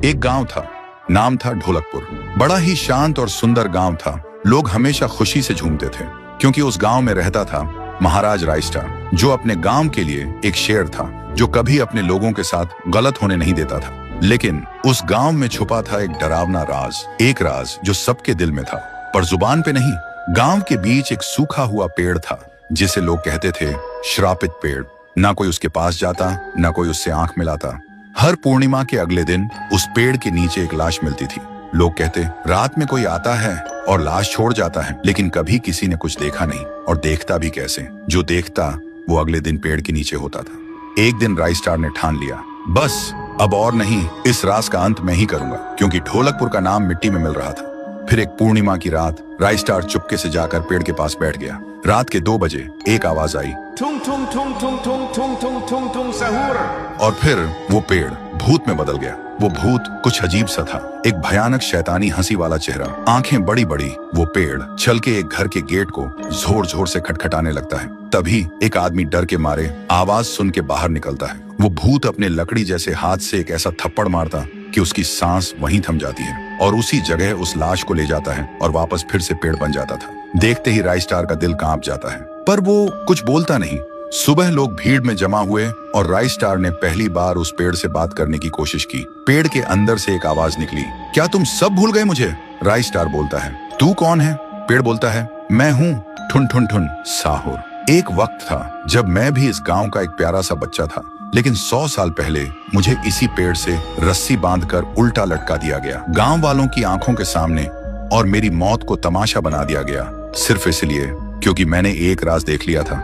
एक गांव था, नाम था ढोलकपुर। बड़ा ही शांत और सुंदर गांव था। लोग हमेशा खुशी से झूमते थे क्योंकि उस गांव में रहता था महाराज रायस्टार, जो अपने गांव के लिए एक शेर था जो कभी अपने लोगों के साथ गलत होने नहीं देता था। लेकिन उस गांव में छुपा था एक डरावना राज, एक राज जो सबके दिल में था पर जुबान पे नहीं। गांव के बीच एक सूखा हुआ पेड़ था जिसे लोग कहते थे श्रापित पेड़। ना कोई उसके पास जाता, ना कोई उससे आंख मिलाता। हर पूर्णिमा के अगले दिन उस पेड़ के नीचे एक लाश मिलती थी। लोग कहते रात में कोई आता है और लाश छोड़ जाता है, लेकिन कभी किसी ने कुछ देखा नहीं और देखता भी कैसे। जो देखता वो अगले दिन पेड़ के नीचे होता था। एक दिन रायस्टार ने ठान लिया, बस अब और नहीं, इस राज का अंत मैं ही करूंगा, क्योंकि ढोलकपुर का नाम मिट्टी में मिल रहा था। फिर एक पूर्णिमा की रात रायस्टार चुपके से जाकर पेड़ के पास बैठ गया। रात के 2 बजे एक आवाज आई, थुंग थुंग थुंग थुंग थुंग थुंग थुंग थुंग थुंग सहूर। और फिर वो पेड़ भूत में बदल गया। वो भूत कुछ अजीब सा था, एक भयानक शैतानी हंसी वाला चेहरा, आंखें बड़ी बड़ी। वो पेड़ चल के एक घर के गेट को जोर जोर से खटखटाने लगता है। तभी एक आदमी डर के मारे आवाज सुन के बाहर निकलता है। वो भूत अपने लकड़ी जैसे हाथ से एक ऐसा थप्पड़ मारता कि उसकी सांस वहीं थम जाती है और उसी जगह उस लाश को ले जाता है और वापस फिर से पेड़ बन जाता था। देखते ही रायस्टार का दिल कांप जाता है, पर वो कुछ बोलता नहीं। सुबह लोग भीड़ में जमा हुए और रायस्टार ने पहली बार उस पेड़ से बात करने की कोशिश की। पेड़ के अंदर से एक आवाज निकली, क्या तुम सब भूल गए मुझे? रायस्टार बोलता है, तू कौन है? पेड़ बोलता है, मैं हूँ ठुन ठुन ठुन साहुर। एक वक्त था जब मैं भी इस गांव का एक प्यारा सा बच्चा था, लेकिन 100 साल पहले मुझे इसी पेड़ से रस्सी बांधकर उल्टा लटका दिया गया, गांव वालों की आंखों के सामने, और मेरी मौत को तमाशा बना दिया गया, सिर्फ इसलिए क्योंकि मैंने एक राज देख लिया था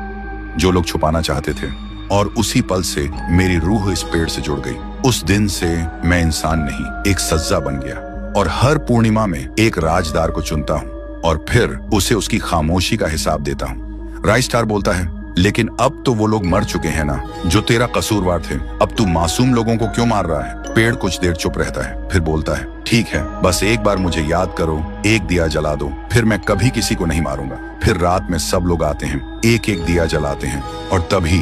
जो लोग छुपाना चाहते थे। और उसी पल से मेरी रूह इस पेड़ से जुड़ गई। उस दिन से मैं इंसान नहीं, एक सज्जा बन गया, और हर पूर्णिमा में एक राजदार को चुनता हूँ और फिर उसे उसकी खामोशी का हिसाब देता हूँ। रायस्टार बोलता है, लेकिन अब तो वो लोग मर चुके हैं ना जो तेरा कसूरवार थे। अब तू मासूम लोगों को क्यों मार रहा है? पेड़ कुछ देर चुप रहता है, फिर बोलता है, ठीक है, बस एक बार मुझे याद करो, एक दिया जला दो, फिर मैं कभी किसी को नहीं मारूंगा। फिर रात में सब लोग आते हैं, एक एक दिया जलाते हैं, और तभी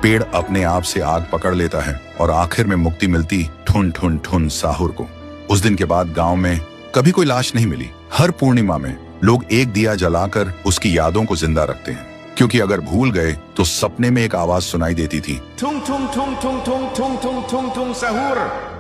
पेड़ अपने आप से आग पकड़ लेता है और आखिर में मुक्ति मिलती ठुन ठुन ठुन साहुर को। उस दिन के बाद गांव में कभी कोई लाश नहीं मिली। हर पूर्णिमा में लोग एक दिया जलाकर उसकी यादों को जिंदा रखते हैं, क्योंकि अगर भूल गए तो सपने में एक आवाज सुनाई देती थी, थुंग थुंग थुंग थुंग थुंग थुंग थुंग थुंग थुंग सहूर।